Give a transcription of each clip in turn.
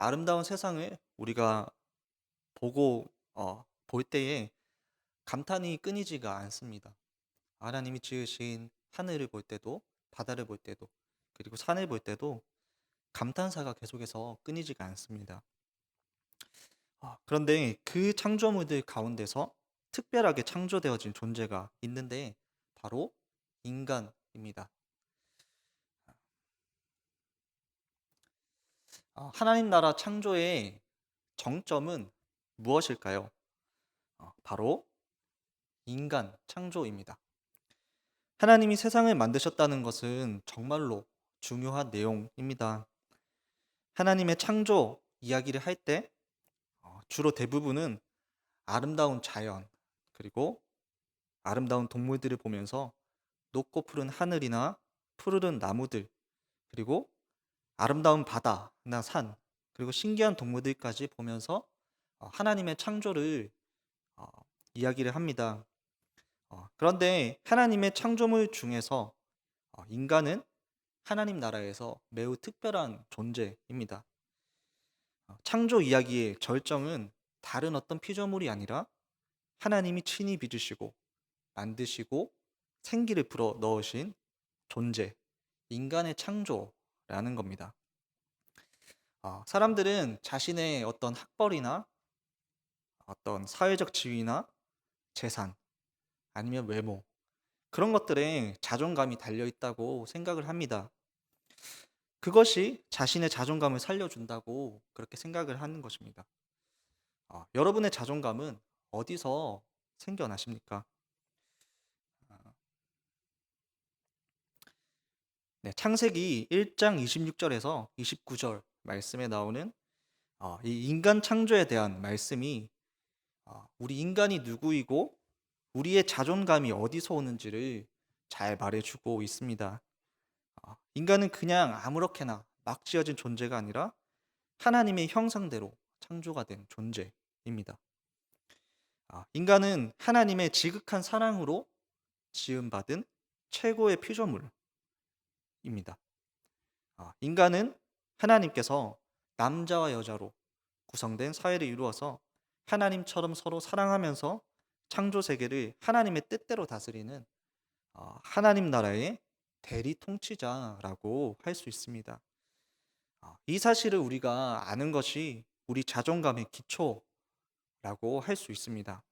아름다운 세상을 우리가 보고 볼 때에 감탄이 끊이지가 않습니다. 하나님이 지으신 하늘을 볼 때도, 바다를 볼 때도, 그리고 산을 볼 때도 감탄사가 계속해서 끊이지가 않습니다. 그런데 그 창조물들 가운데서 특별하게 창조되어진 존재가 있는데 바로 인간입니다. 하나님 나라 창조의 정점은 무엇일까요? 바로 인간 창조입니다. 하나님이 세상을 만드셨다는 것은 정말로 중요한 내용입니다. 하나님의 창조 이야기를 할 때 주로 대부분은 아름다운 자연, 그리고 아름다운 동물들을 보면서 높고 푸른 하늘이나 푸르른 나무들, 그리고 아름다운 바다나 산, 그리고 신기한 동물들까지 보면서 하나님의 창조를 어, 이야기를 합니다. 그런데 하나님의 창조물 중에서 인간은 하나님 나라에서 매우 특별한 존재입니다. 창조 이야기의 절정은 다른 어떤 피조물이 아니라 하나님이 친히 빚으시고 만드시고 생기를 불어 넣으신 존재, 인간의 창조라는 겁니다. 사람들은 자신의 어떤 학벌이나 어떤 사회적 지위나 재산, 아니면 외모, 그런 것들에 자존감이 달려 있다고 생각을 합니다. 그것이 자신의 자존감을 살려준다고 그렇게 생각을 하는 것입니다. 여러분의 자존감은 어디서 생겨나십니까? 아, 네, 창세기 1장 26절에서 29절 말씀에 나오는 이 인간 창조에 대한 말씀이 우리 인간이 누구이고 우리의 자존감이 어디서 오는지를 잘 말해주고 있습니다. 인간은 그냥 아무렇게나 막 지어진 존재가 아니라 하나님의 형상대로 창조가 된 존재입니다. 인간은 하나님의 지극한 사랑으로 지음받은 최고의 피조물입니다. 인간은 하나님께서 남자와 여자로 구성된 사회를 이루어서 하나님처럼 서로 사랑하면서 창조 세계를 하나님의 뜻대로 다스리는 하나님 나라의 대리 통치자라고 할 수 있습니다. 이 사실을 우리가 아는 것이 우리 자존감의 기초라고 할 수 있습니다.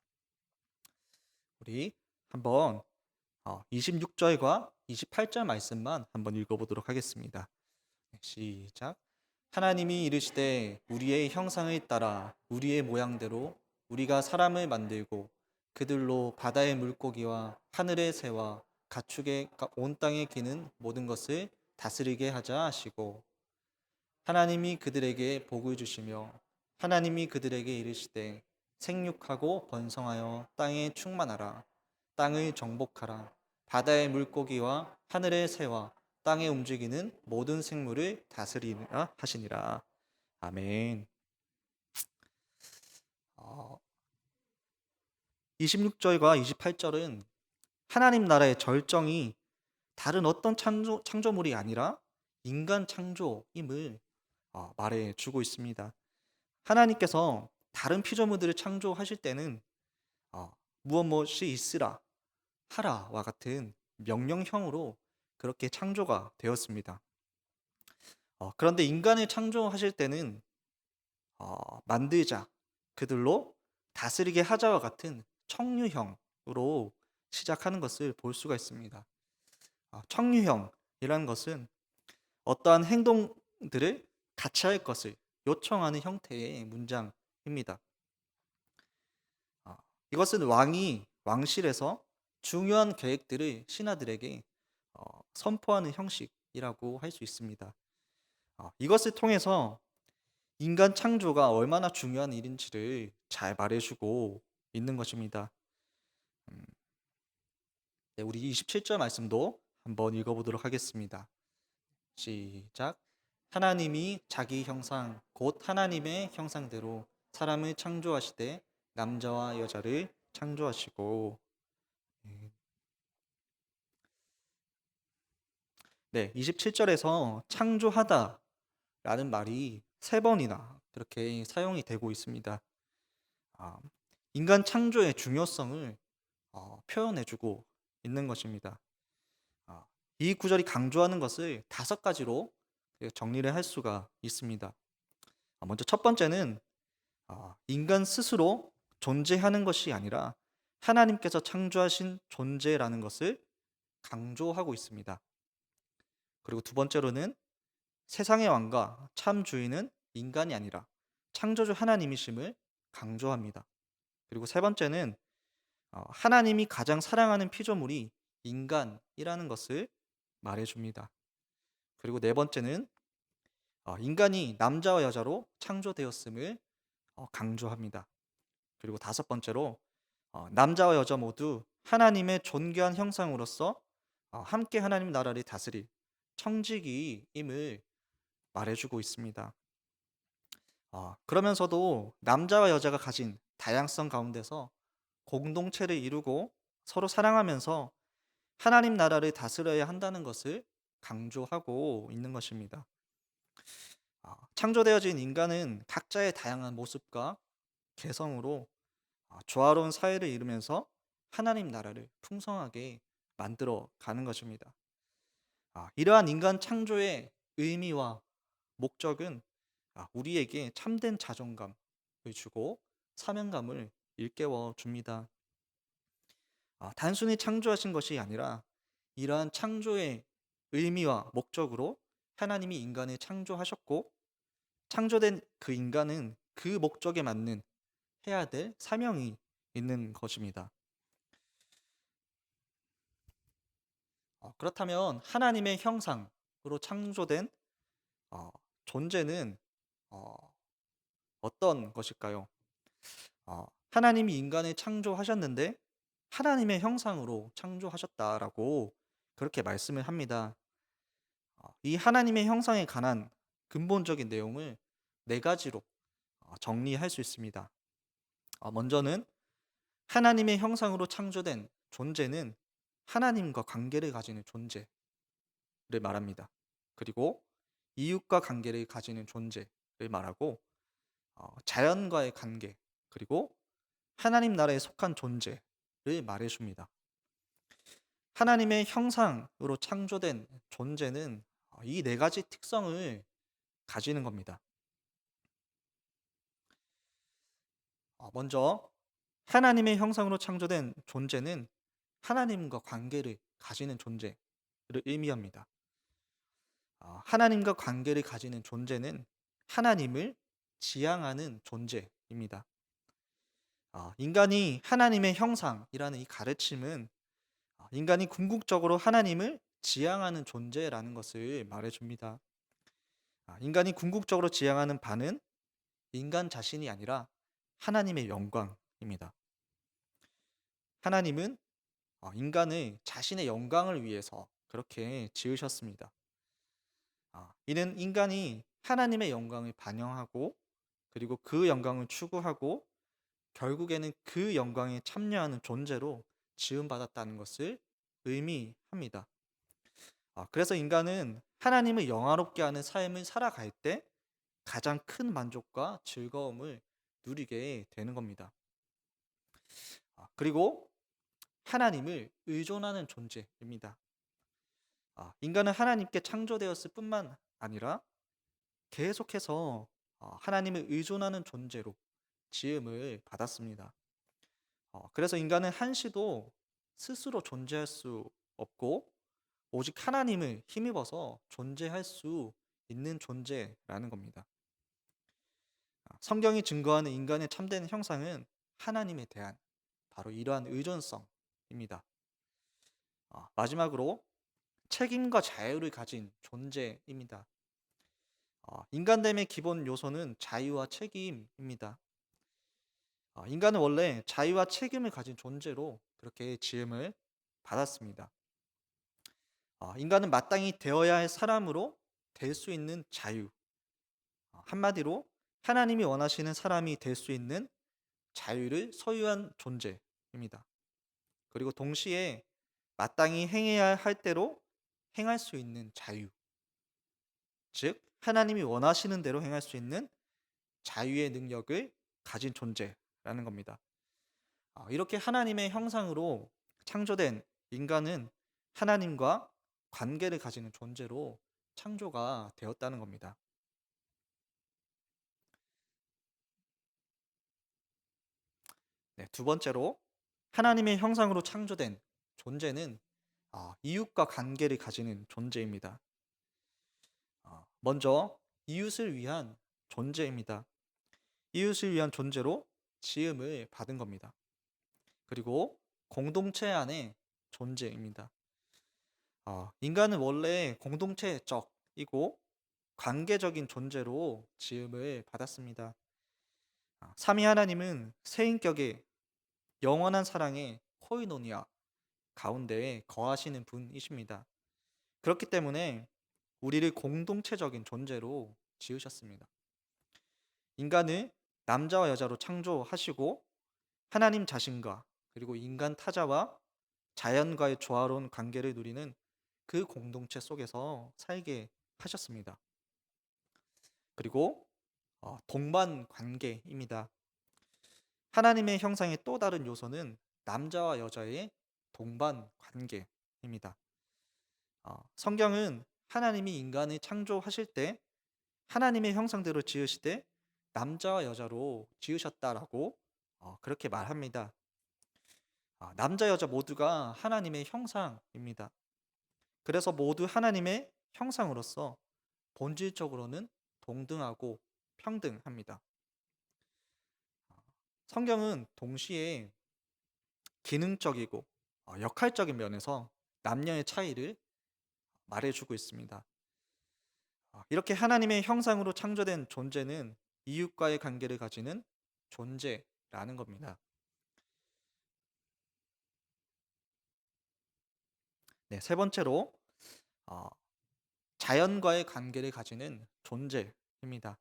우리 한번 26절과 28절 말씀만 한번 읽어보도록 하겠습니다. 시작. 하나님이 이르시되 우리의 형상을 따라 우리의 모양대로 우리가 사람을 만들고 그들로 바다의 물고기와 하늘의 새와 가축의 온 땅에 기는 모든 것을 다스리게 하자 하시고 하나님이 그들에게 복을 주시며 하나님이 그들에게 이르시되 생육하고 번성하여 땅에 충만하라 땅을 정복하라 바다의 물고기와 하늘의 새와 땅에 움직이는 모든 생물을 다스리라 하시니라. 아멘. 26절과 28절은 하나님 나라의 절정이 다른 어떤 창조물이 아니라 인간 창조임을 말해주고 있습니다. 하나님께서 다른 피조물들을 창조하실 때는 무엇 무엇이 있으라 하라와 같은 명령형으로 그렇게 창조가 되었습니다. 그런데 인간을 창조하실 때는 만들자, 그들로 다스리게 하자와 같은 청유형으로 시작하는 것을 볼 수가 있습니다. 청유형이라는 것은 어떠한 행동들을 같이 할 것을 요청하는 형태의 문장입니다. 이것은 왕이 왕실에서 중요한 계획들을 신하들에게 선포하는 형식이라고 할 수 있습니다. 이것을 통해서 인간 창조가 얼마나 중요한 일인지를 잘 말해주고 있는 것입니다. 음, 네, 우리 27절 말씀도 한번 읽어보도록 하겠습니다. 시작. 하나님이 자기 형상 곧 하나님의 형상대로 사람을 창조하시되 남자와 여자를 창조하시고. 네, 27절에서 창조하다라는 말이 세 번이나 그렇게 사용이 되고 있습니다. 아, 인간 창조의 중요성을 표현해 주고 있는 것입니다. 아, 이 구절이 강조하는 것을 5가지로 정리를 할 수가 있습니다. 먼저 첫 번째는 인간 스스로 존재하는 것이 아니라 하나님께서 창조하신 존재라는 것을 강조하고 있습니다. 그리고 두 번째로는 세상의 왕과 참 주인은 인간이 아니라 창조주 하나님이심을 강조합니다. 그리고 세 번째는 하나님이 가장 사랑하는 피조물이 인간이라는 것을 말해줍니다. 그리고 네 번째는 인간이 남자와 여자로 창조되었음을 강조합니다. 그리고 다섯 번째로 남자와 여자 모두 하나님의 존귀한 형상으로서 함께 하나님 나라를 다스릴 청지기임을 말해주고 있습니다. 그러면서도 남자와 여자가 가진 다양성 가운데서 공동체를 이루고 서로 사랑하면서 하나님 나라를 다스려야 한다는 것을 강조하고 있는 것입니다. 창조되어진 인간은 각자의 다양한 모습과 개성으로 조화로운 사회를 이루면서 하나님 나라를 풍성하게 만들어 가는 것입니다. 이러한 인간 창조의 의미와 목적은 우리에게 참된 자존감을 주고 사명감을 일깨워 줍니다. 단순히 창조하신 것이 아니라 이러한 창조의 의미와 목적으로 하나님이 인간을 창조하셨고 창조된 그 인간은 그 목적에 맞는 해야 될 사명이 있는 것입니다. 그렇다면 하나님의 형상으로 창조된 어, 존재는 어, 어떤 것일까요? 하나님이 인간을 창조하셨는데 하나님의 형상으로 창조하셨다라고 그렇게 말씀을 합니다. 이 하나님의 형상에 관한 근본적인 내용을 4가지로 정리할 수 있습니다. 먼저는 하나님의 형상으로 창조된 존재는 하나님과 관계를 가지는 존재를 말합니다. 그리고 이웃과 관계를 가지는 존재를 말하고 자연과의 관계 그리고 하나님 나라에 속한 존재를 말해줍니다. 하나님의 형상으로 창조된 존재는 이 4가지 특성을 가지는 겁니다. 먼저 하나님의 형상으로 창조된 존재는 하나님과 관계를 가지는 존재를 의미합니다. 하나님과 관계를 가지는 존재는 하나님을 지향하는 존재입니다. 인간이 하나님의 형상이라는 이 가르침은 인간이 궁극적으로 하나님을 지향하는 존재라는 것을 말해줍니다. 인간이 궁극적으로 지향하는 바는 인간 자신이 아니라 하나님의 영광입니다. 하나님은 인간을 자신의 영광을 위해서 그렇게 지으셨습니다. 이는 인간이 하나님의 영광을 반영하고 그리고 그 영광을 추구하고 결국에는 그 영광에 참여하는 존재로 지음받았다는 것을 의미합니다. 그래서 인간은 하나님을 영화롭게 하는 삶을 살아갈 때 가장 큰 만족과 즐거움을 누리게 되는 겁니다. 그리고 하나님을 의존하는 존재입니다. 인간은 하나님께 창조되었을 뿐만 아니라 계속해서 하나님을 의존하는 존재로 지음을 받았습니다. 그래서 인간은 한시도 스스로 존재할 수 없고 오직 하나님을 힘입어서 존재할 수 있는 존재라는 겁니다. 성경이 증거하는 인간의 참된 형상은 하나님에 대한 바로 이러한 의존성입니다. 마지막으로 책임과 자유를 가진 존재입니다. 인간됨의 기본 요소는 자유와 책임입니다. 인간은 원래 자유와 책임을 가진 존재로 그렇게 지음을 받았습니다. 인간은 마땅히 되어야 할 사람으로 될 수 있는 자유. 한마디로 하나님이 원하시는 사람이 될 수 있는 자유를 소유한 존재입니다. 그리고 동시에 마땅히 행해야 할 대로 행할 수 있는 자유. 즉 하나님이 원하시는 대로 행할 수 있는 자유의 능력을 가진 존재라는 겁니다. 이렇게 하나님의 형상으로 창조된 인간은 하나님과 관계를 가지는 존재로 창조가 되었다는 겁니다. 네, 두 번째로 하나님의 형상으로 창조된 존재는 이웃과 관계를 가지는 존재입니다. 먼저 이웃을 위한 존재입니다. 이웃을 위한 존재로 지음을 받은 겁니다. 그리고 공동체 안의 존재입니다. 인간은 원래 공동체적이고 관계적인 존재로 지음을 받았습니다. 삼위 하나님은 세 인격의 영원한 사랑의 코이노니아 가운데에 거하시는 분이십니다. 그렇기 때문에 우리를 공동체적인 존재로 지으셨습니다. 인간을 남자와 여자로 창조하시고 하나님 자신과 그리고 인간 타자와 자연과의 조화로운 관계를 누리는 그 공동체 속에서 살게 하셨습니다. 그리고 동반 관계입니다. 하나님의 형상의 또 다른 요소는 남자와 여자의 동반 관계입니다. 성경은 하나님이 인간을 창조하실 때 하나님의 형상대로 지으시되 남자와 여자로 지으셨다라고 그렇게 말합니다. 남자 여자 모두가 하나님의 형상입니다. 그래서 모두 하나님의 형상으로서 본질적으로는 동등하고 평등합니다. 성경은 동시에 기능적이고 역할적인 면에서 남녀의 차이를 말해주고 있습니다. 이렇게 하나님의 형상으로 창조된 존재는 이웃과의 관계를 가지는 존재라는 겁니다. 네, 세 번째로 어, 자연과의 관계를 가지는 존재입니다.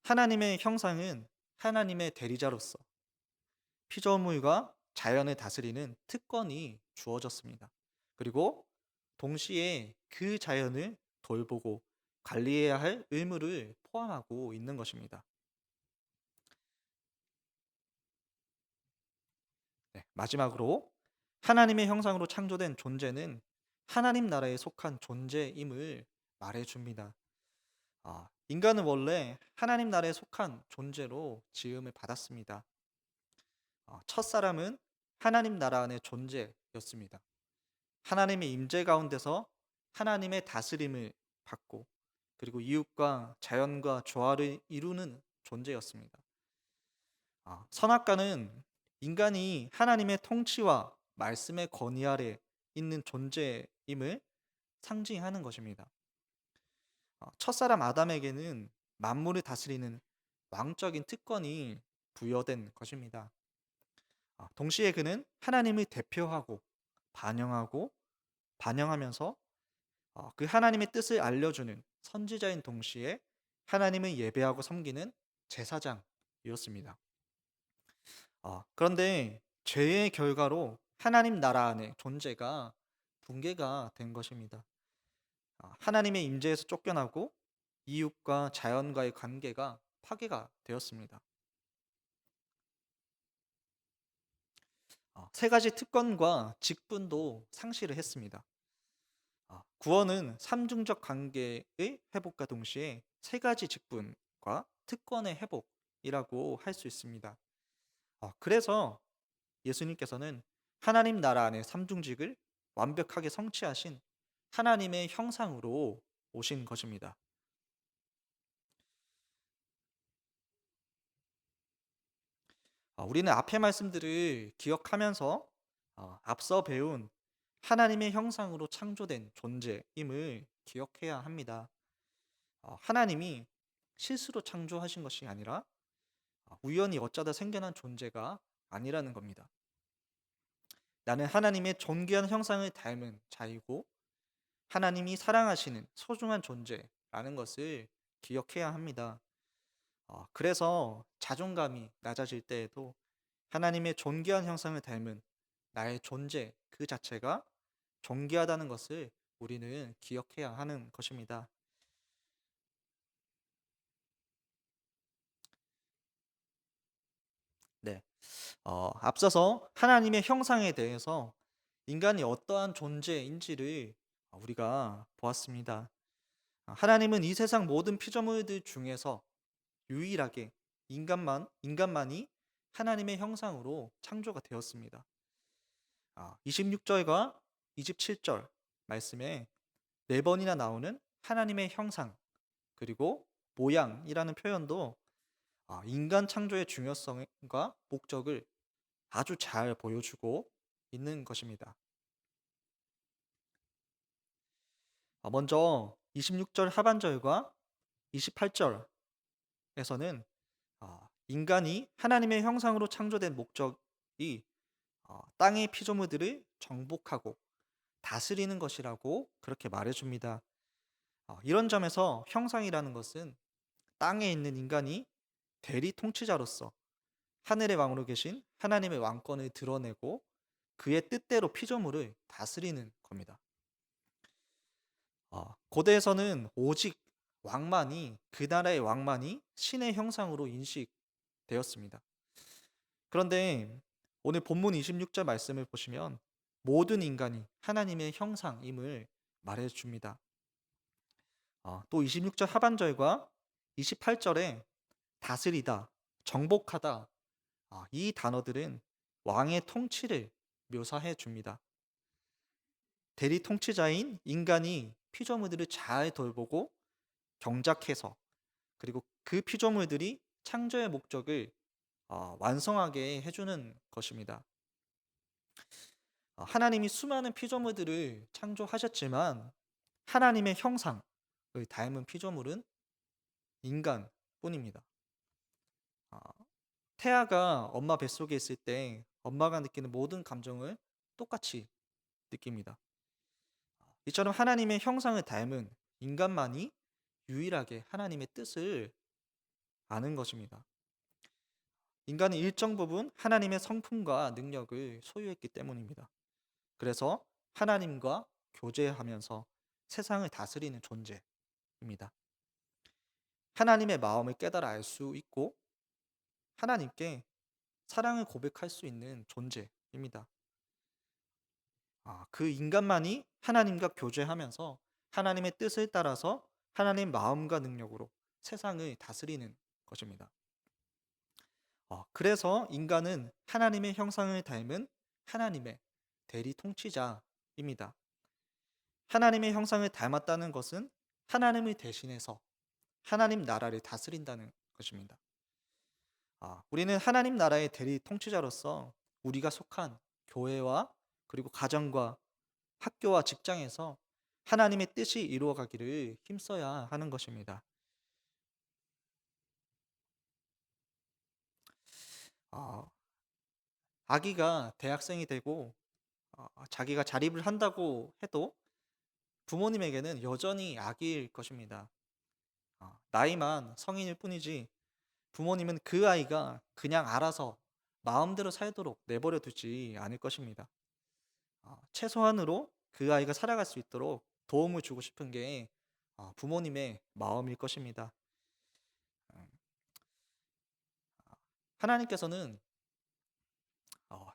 하나님의 형상은 하나님의 대리자로서 피조물과 자연을 다스리는 특권이 주어졌습니다. 그리고 동시에 그 자연을 돌보고 관리해야 할 의무를 포함하고 있는 것입니다. 네, 마지막으로 하나님의 형상으로 창조된 존재는 하나님 나라에 속한 존재임을 말해줍니다. 인간은 원래 하나님 나라에 속한 존재로 지음을 받았습니다. 첫사람은 하나님 나라 안의 존재였습니다. 하나님의 임재 가운데서 하나님의 다스림을 받고 그리고 이웃과 자연과 조화를 이루는 존재였습니다. 선악과는 인간이 하나님의 통치와 말씀의 권위 아래 있는 존재임을 상징하는 것입니다. 첫사람 아담에게는 만물을 다스리는 왕적인 특권이 부여된 것입니다. 동시에 그는 하나님을 대표하고 반영하고 반영하면서 그 하나님의 뜻을 알려주는 선지자인 동시에 하나님을 예배하고 섬기는 제사장이었습니다. 그런데 죄의 결과로 하나님 나라 안의 존재가 붕괴가 된 것입니다. 하나님의 임재에서 쫓겨나고 이웃과 자연과의 관계가 파괴가 되었습니다. 세 가지 특권과 직분도 상실을 했습니다. 구원은 삼중적 관계의 회복과 동시에 세 가지 직분과 특권의 회복이라고 할 수 있습니다. 그래서 예수님께서는 하나님 나라 안의 삼중직을 완벽하게 성취하신 하나님의 형상으로 오신 것입니다. 우리는 앞의 말씀들을 기억하면서 앞서 배운 하나님의 형상으로 창조된 존재임을 기억해야 합니다. 하나님이 실수로 창조하신 것이 아니라 우연히 어쩌다 생겨난 존재가 아니라는 겁니다. 나는 하나님의 존귀한 형상을 닮은 자이고 하나님이 사랑하시는 소중한 존재라는 것을 기억해야 합니다. 그래서 자존감이 낮아질 때에도 하나님의 존귀한 형상을 닮은 나의 존재 그 자체가 존귀하다는 것을 우리는 기억해야 하는 것입니다. 앞서서 하나님의 형상에 대해서 인간이 어떠한 존재인지를 우리가 보았습니다. 하나님은 이 세상 모든 피조물들 중에서 유일하게 인간만이 하나님의 형상으로 창조가 되었습니다. 26절과 27절 말씀에 네 번이나 나오는 하나님의 형상 그리고 모양이라는 표현도 인간 창조의 중요성과 목적을 아주 잘 보여주고 있는 것입니다. 먼저 26절 하반절과 28절에서는 인간이 하나님의 형상으로 창조된 목적이 땅의 피조물들을 정복하고 다스리는 것이라고 그렇게 말해줍니다. 이런 점에서 형상이라는 것은 땅에 있는 인간이 대리 통치자로서 하늘의 왕으로 계신 하나님의 왕권을 드러내고 그의 뜻대로 피조물을 다스리는 겁니다. 고대에서는 오직 그 나라의 왕만이 신의 형상으로 인식되었습니다. 그런데 오늘 본문 26절 말씀을 보시면 모든 인간이 하나님의 형상임을 말해줍니다. 또 26절 하반절과 28절에 다스리다, 정복하다, 이 단어들은 왕의 통치를 묘사해 줍니다. 대리 통치자인 인간이 피조물들을 잘 돌보고 경작해서 그리고 그 피조물들이 창조의 목적을 완성하게 해주는 것입니다. 하나님이 수많은 피조물들을 창조하셨지만 하나님의 형상을 닮은 피조물은 인간뿐입니다. 아, 태아가 엄마 뱃속에 있을 때 엄마가 느끼는 모든 감정을 똑같이 느낍니다. 이처럼 하나님의 형상을 닮은 인간만이 유일하게 하나님의 뜻을 아는 것입니다. 인간은 일정 부분 하나님의 성품과 능력을 소유했기 때문입니다. 그래서 하나님과 교제하면서 세상을 다스리는 존재입니다. 하나님의 마음을 깨달아 알 수 있고 하나님께 사랑을 고백할 수 있는 존재입니다. 그 인간만이 하나님과 교제하면서 하나님의 뜻을 따라서 하나님의 마음과 능력으로 세상을 다스리는 것입니다. 그래서 인간은 하나님의 형상을 닮은 하나님의 대리 통치자입니다. 하나님의 형상을 닮았다는 것은 하나님을 대신해서 하나님 나라를 다스린다는 것입니다. 우리는 하나님 나라의 대리 통치자로서 우리가 속한 교회와 그리고 가정과 학교와 직장에서 하나님의 뜻이 이루어가기를 힘써야 하는 것입니다. 어, 아기가 대학생이 되고 자기가 자립을 한다고 해도 부모님에게는 여전히 아기일 것입니다. 나이만 성인일 뿐이지 부모님은 그 아이가 그냥 알아서 마음대로 살도록 내버려 두지 않을 것입니다. 최소한으로 그 아이가 살아갈 수 있도록 도움을 주고 싶은 게 부모님의 마음일 것입니다. 음, 하나님께서는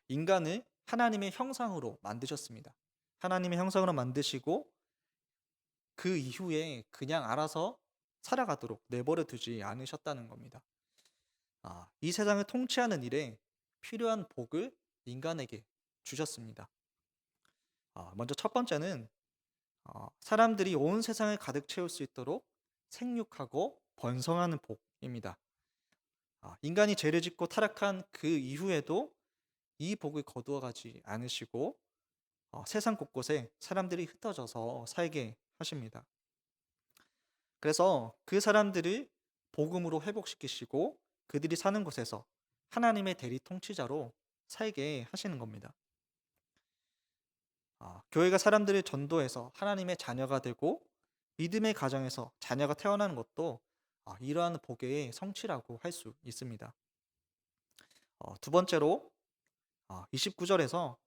인간을 하나님의 형상으로 만드셨습니다. 하나님의 형상으로 만드시고 그 이후에 그냥 알아서 살아가도록 내버려 두지 않으셨다는 겁니다. 이 세상을 통치하는 일에 필요한 복을 인간에게 주셨습니다. 먼저 첫 번째는 사람들이 온 세상을 가득 채울 수 있도록 생육하고 번성하는 복입니다. 인간이 죄를 짓고 타락한 그 이후에도 이 복을 거두어 가지 않으시고 세상 곳곳에 사람들이 흩어져서 살게 하십니다. 그래서 그 사람들을 복음으로 회복시키시고 그들이 사는 곳에서 하나님의 대리 통치자로 살게 하시는 겁니다. 교회가 사람들을 전도해서 하나님의 자녀가 되고 믿음의 가정에서 자녀가 태어나는 것도 이러한 복의 성취라고 할 수 있습니다. 두 번째로 29절에서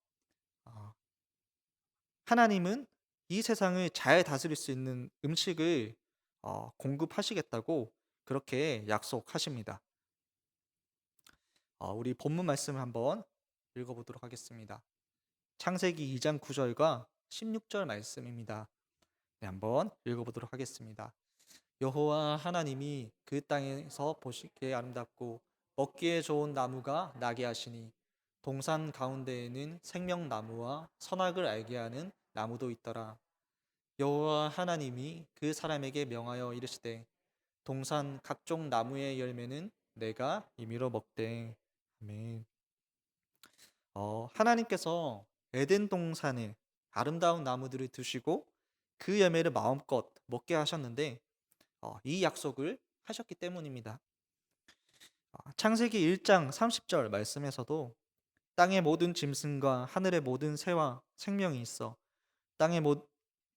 하나님은 이 세상을 잘 다스릴 수 있는 음식을 공급하시겠다고 그렇게 약속하십니다. 우리 본문 말씀을 한번 읽어보도록 하겠습니다. 창세기 2장 9절과 16절 말씀입니다. 네, 한번 읽어보도록 하겠습니다. 여호와 하나님이 그 땅에서 보시기에 아름답고 먹기에 좋은 나무가 나게 하시니 동산 가운데에는 생명나무와 선악을 알게 하는 나무도 있더라. 여호와 하나님이 그 사람에게 명하여 이르시되 동산 각종 나무의 열매는 내가 임의로 먹되. 아멘. 하나님께서 에덴 동산에 아름다운 나무들을 두시고 그 열매를 마음껏 먹게 하셨는데 이 약속을 하셨기 때문입니다. 창세기 1장 30절 말씀에서도 땅의 모든 짐승과 하늘의 모든 새와 생명이 있어 땅에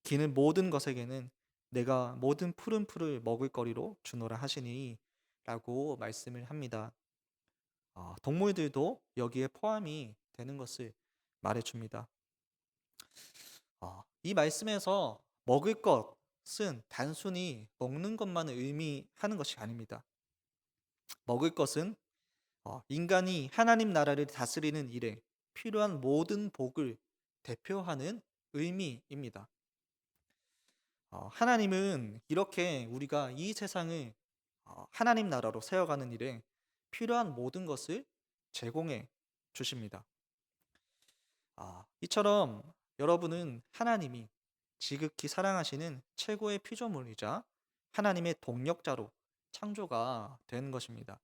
기는 모든 것에게는 내가 모든 푸른 풀을 먹을 거리로 주노라 하시니 라고 말씀을 합니다. 동물들도 여기에 포함이 되는 것을 말해줍니다. 이 말씀에서 먹을 것은 단순히 먹는 것만을 의미하는 것이 아닙니다. 먹을 것은 인간이 하나님 나라를 다스리는 일에 필요한 모든 복을 대표하는 의미입니다. 하나님은 이렇게 우리가 이 세상을 하나님 나라로 세워가는 일에 필요한 모든 것을 제공해 주십니다. 이처럼 여러분은 하나님이 지극히 사랑하시는 최고의 피조물이자 하나님의 동력자로 창조가 된 것입니다.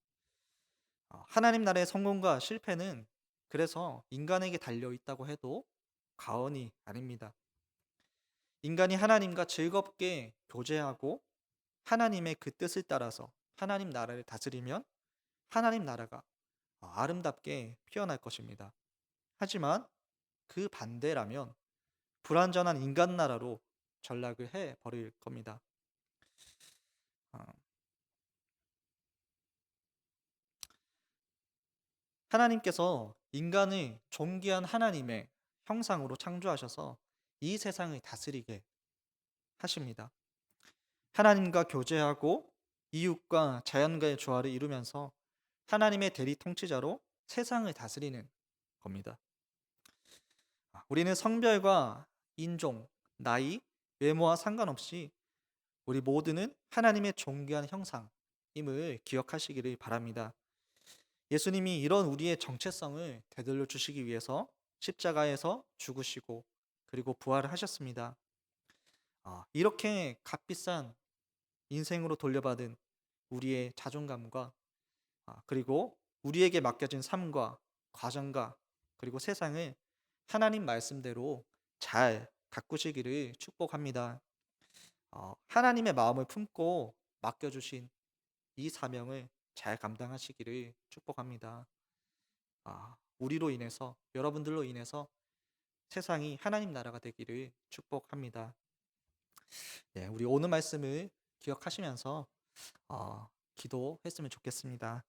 하나님 나라의 성공과 실패는 그래서 인간에게 달려 있다고 해도 과언이 아닙니다. 인간이 하나님과 즐겁게 교제하고 하나님의 그 뜻을 따라서 하나님 나라를 다스리면 하나님 나라가 아름답게 피어날 것입니다. 하지만 그 반대라면 불완전한 인간 나라로 전락을 해 버릴 겁니다. 어, 하나님께서 인간을 존귀한 하나님의 형상으로 창조하셔서 이 세상을 다스리게 하십니다. 하나님과 교제하고 이웃과 자연과의 조화를 이루면서 하나님의 대리 통치자로 세상을 다스리는 겁니다. 우리는 성별과 인종, 나이, 외모와 상관없이 우리 모두는 하나님의 존귀한 형상임을 기억하시기를 바랍니다. 예수님이 이런 우리의 정체성을 되돌려 주시기 위해서 십자가에서 죽으시고 그리고 부활을 하셨습니다. 이렇게 값비싼 인생으로 돌려받은 우리의 자존감과 그리고 우리에게 맡겨진 삶과 과정과 그리고 세상을 하나님 말씀대로 잘 가꾸시기를 축복합니다. 하나님의 마음을 품고 맡겨주신 이 사명을 잘 감당하시기를 축복합니다. 우리로 인해서, 여러분들로 인해서 세상이 하나님 나라가 되기를 축복합니다. 네, 우리 오늘 말씀을 기억하시면서 기도했으면 좋겠습니다.